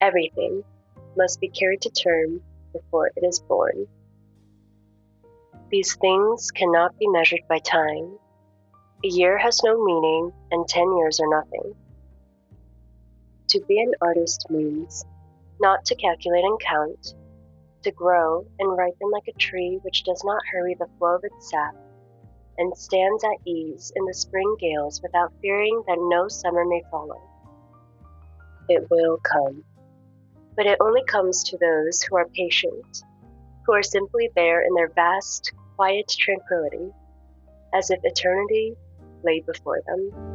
Everything must be carried to term before it is born. These things cannot be measured by time. A year has no meaning, and 10 years are nothing. To be an artist means not to calculate and count, to grow and ripen like a tree which does not hurry the flow of its sap, and stands at ease in the spring gales without fearing that no summer may follow. It will come, but it only comes to those who are patient, who are simply there in their vast, quiet tranquility, as if eternity lay before them.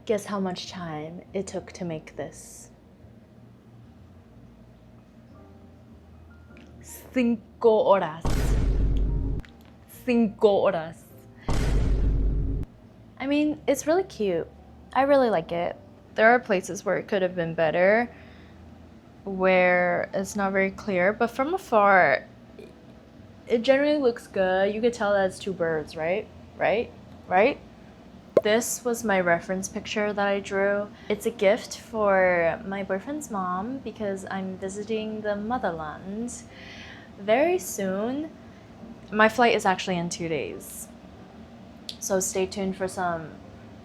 Guess how much time it took to make this? 5 horas. 5 horas. I mean, it's really cute. I really like it. There are places where it could have been better, where it's not very clear, but from afar, it generally looks good. You could tell that it's 2 birds, right? Right? This was my reference picture that I drew. It's a gift for my boyfriend's mom because I'm visiting the motherland very soon. My flight is actually in 2 days. So stay tuned for some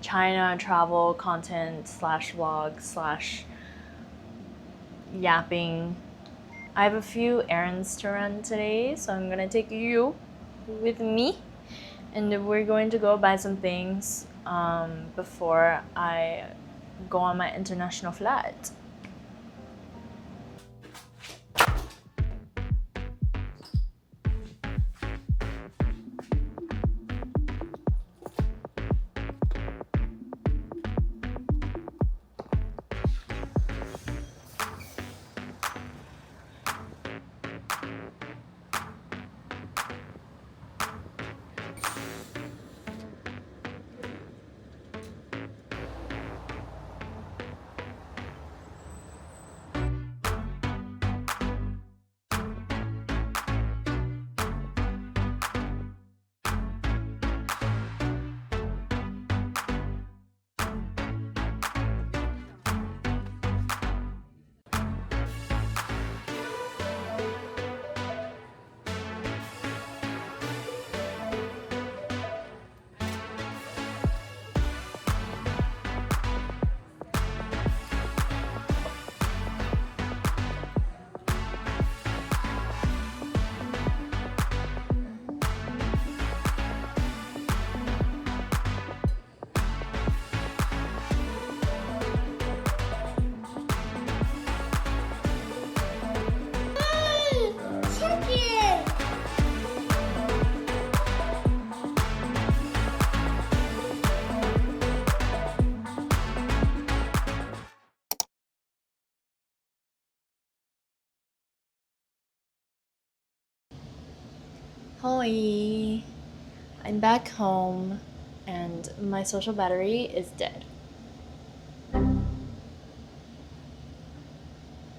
China travel content /vlog / yapping. I have a few errands to run today, so I'm gonna take you with me. And we're going to go buy some things before I go on my international flight. Hi, I'm back home and my social battery is dead.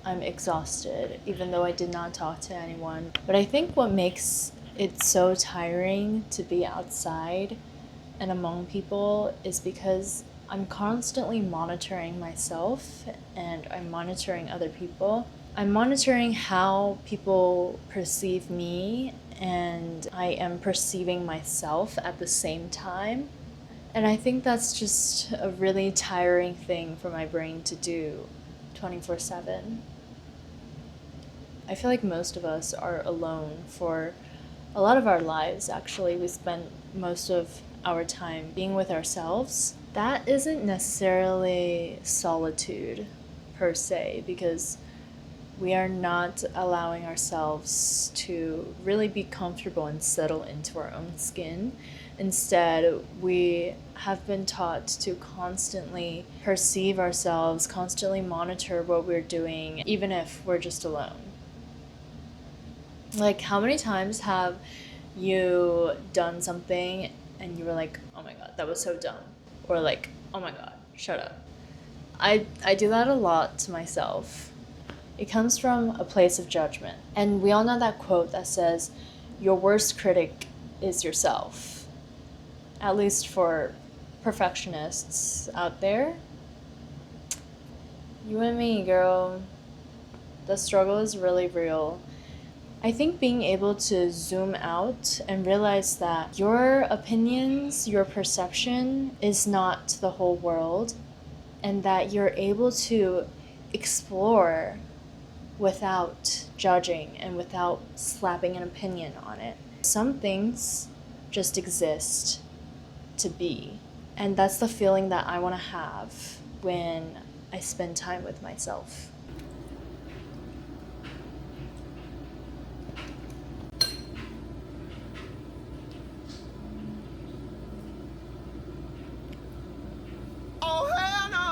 I'm exhausted, even though I did not talk to anyone. But I think what makes it so tiring to be outside and among people is because I'm constantly monitoring myself and I'm monitoring other people. I'm monitoring how people perceive me and I am perceiving myself at the same time. And I think that's just a really tiring thing for my brain to do 24/7. I feel like most of us are alone for a lot of our lives, actually. We spend most of our time being with ourselves. That isn't necessarily solitude per se, because we are not allowing ourselves to really be comfortable and settle into our own skin. Instead, we have been taught to constantly perceive ourselves, constantly monitor what we're doing, even if we're just alone. Like, how many times have you done something and you were like, oh my god, that was so dumb? Or like, oh my god, shut up. I do that a lot to myself. It comes from a place of judgment. And we all know that quote that says, your worst critic is yourself. At least for perfectionists out there. You and me, girl. The struggle is really real. I think being able to zoom out and realize that your opinions, your perception is not the whole world, and that you're able to explore without judging and without slapping an opinion on it. Some things just exist to be, and that's the feeling that I want to have when I spend time with myself. Oh, hell no.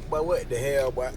But what the hell, boy?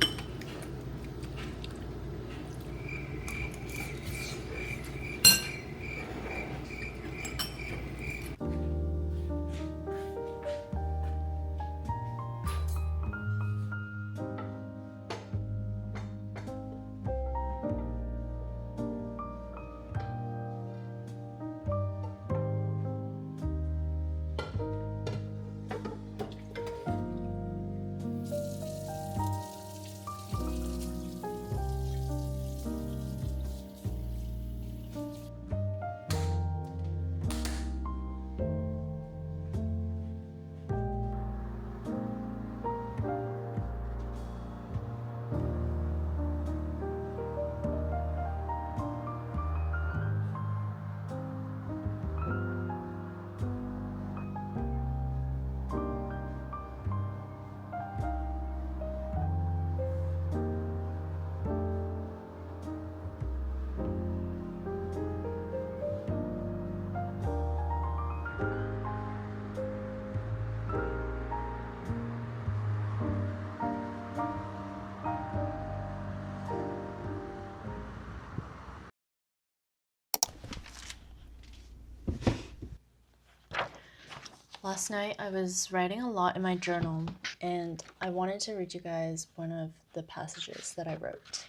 Last night I was writing a lot in my journal, and I wanted to read you guys one of the passages that I wrote.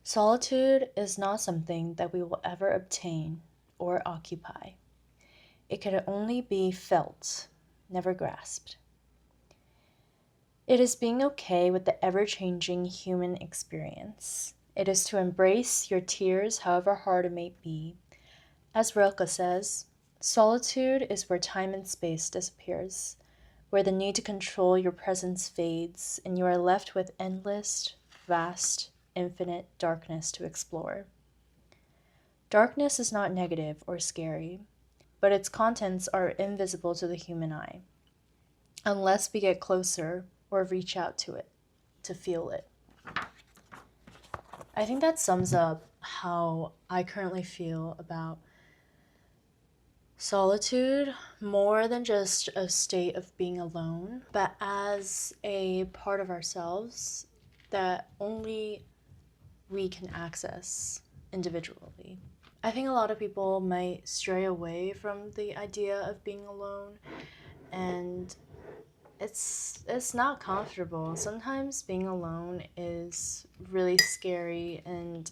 Solitude is not something that we will ever obtain or occupy. It can only be felt, never grasped. It is being okay with the ever-changing human experience. It is to embrace your tears, however hard it may be. As Rilke says, solitude is where time and space disappears, where the need to control your presence fades, and you are left with endless, vast, infinite darkness to explore. Darkness is not negative or scary, but its contents are invisible to the human eye, unless we get closer or reach out to it, to feel it. I think that sums up how I currently feel about solitude, more than just a state of being alone, but as a part of ourselves that only we can access individually. I think a lot of people might stray away from the idea of being alone, and it's not comfortable. Sometimes being alone is really scary, and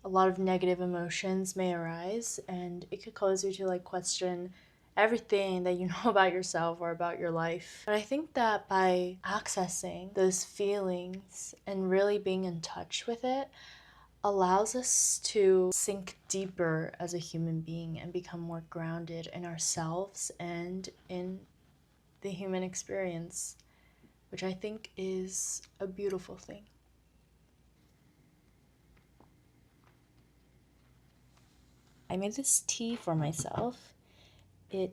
a lot of negative emotions may arise, and it could cause you to like question everything that you know about yourself or about your life. But I think that by accessing those feelings and really being in touch with it allows us to sink deeper as a human being and become more grounded in ourselves and in the human experience, which I think is a beautiful thing. I made this tea for myself. You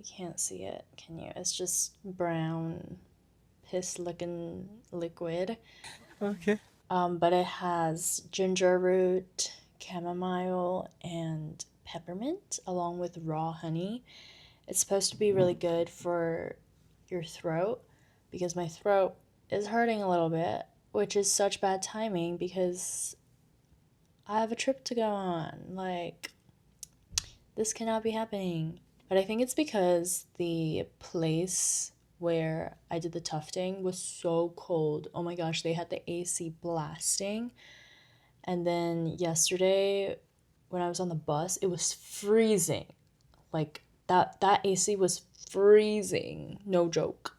can't see it, can you? It's just brown, piss-looking liquid. Okay. But it has ginger root, chamomile, and peppermint, along with raw honey. It's supposed to be really good for your throat because my throat is hurting a little bit, which is such bad timing because I have a trip to go on. Like, this cannot be happening. But I think it's because the place where I did the tufting was so cold. Oh my gosh, they had the AC blasting. And then yesterday when I was on the bus, it was freezing. Like that AC was freezing. No joke.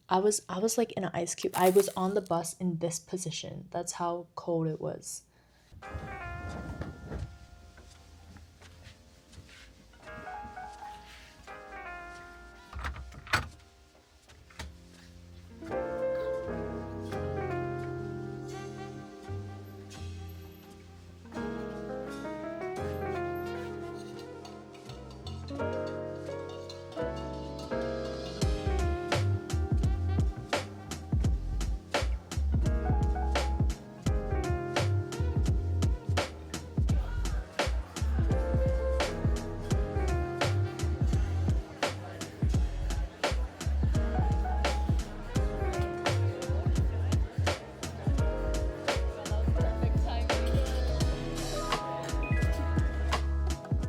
I was like in an ice cube. I was on the bus in this position. That's how cold it was.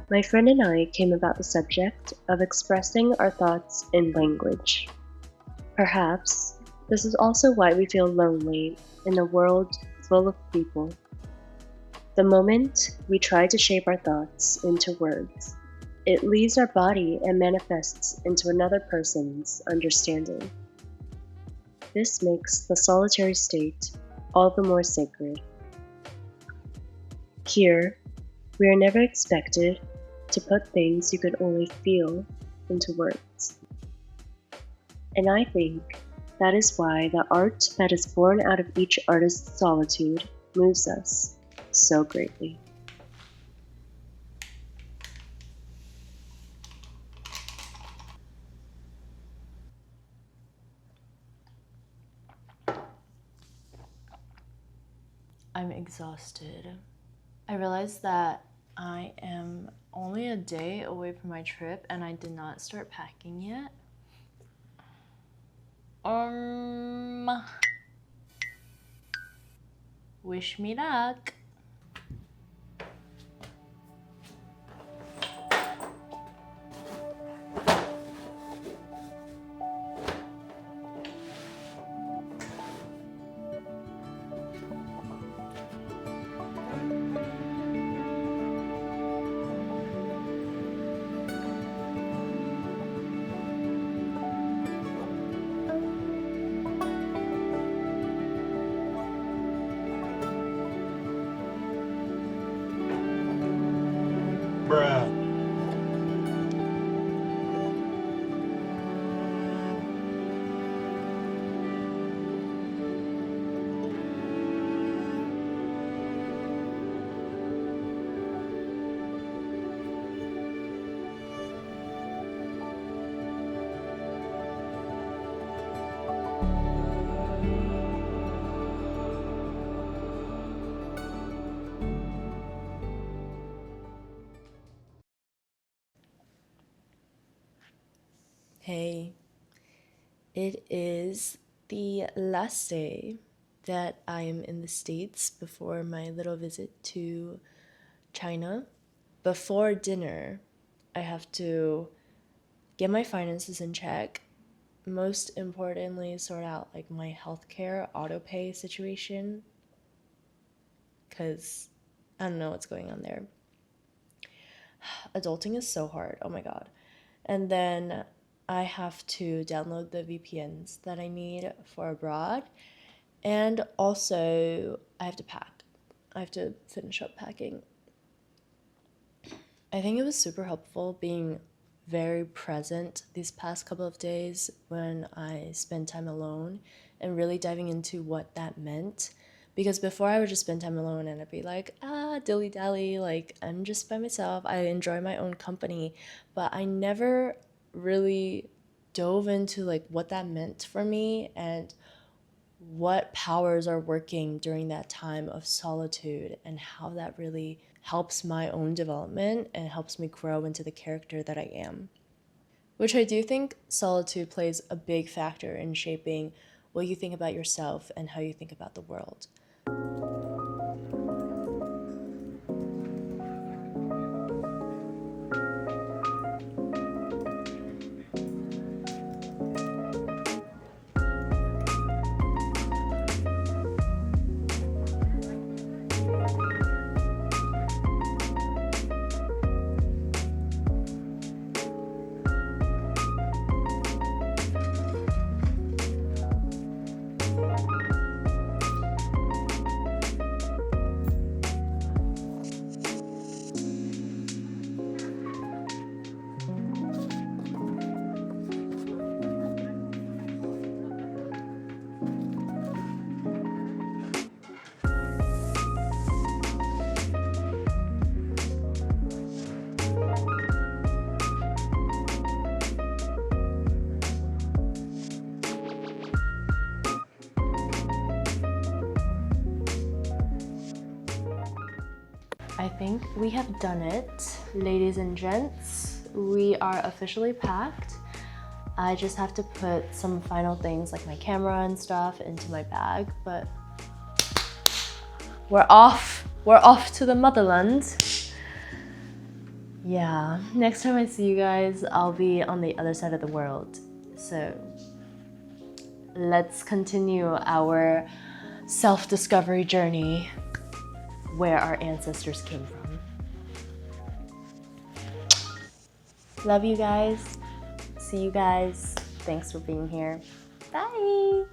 My friend and I came about the subject of expressing our thoughts in language. Perhaps this is also why we feel lonely in a world full of people. The moment we try to shape our thoughts into words, it leaves our body and manifests into another person's understanding. This makes the solitary state all the more sacred. Here, we are never expected to put things you could only feel into words. And I think that is why the art that is born out of each artist's solitude moves us so greatly. I'm exhausted. I realized that I am only a day away from my trip and I did not start packing yet. Wish me luck. Bruh. Hey, it is the last day that I am in the States before my little visit to China. Before dinner, I have to get my finances in check. Most importantly, sort out like my healthcare auto pay situation because I don't know what's going on there. Adulting is so hard. Oh my god. And then I have to download the VPNs that I need for abroad. And also, I have to pack. I have to finish up packing. I think it was super helpful being very present these past couple of days when I spent time alone and really diving into what that meant. Because before I would just spend time alone and I'd be like, dilly dally, like I'm just by myself. I enjoy my own company. But I never really dove into like what that meant for me and what powers are working during that time of solitude and how that really helps my own development and helps me grow into the character that I am. which I do think solitude plays a big factor in shaping what you think about yourself and how you think about the world. I think we have done it, ladies and gents. We are officially packed. I just have to put some final things like my camera and stuff into my bag, but we're off. We're off to the motherland. Yeah, next time I see you guys, I'll be on the other side of the world. So let's continue our self-discovery journey where our ancestors came from. Love you guys. See you guys. Thanks for being here. Bye.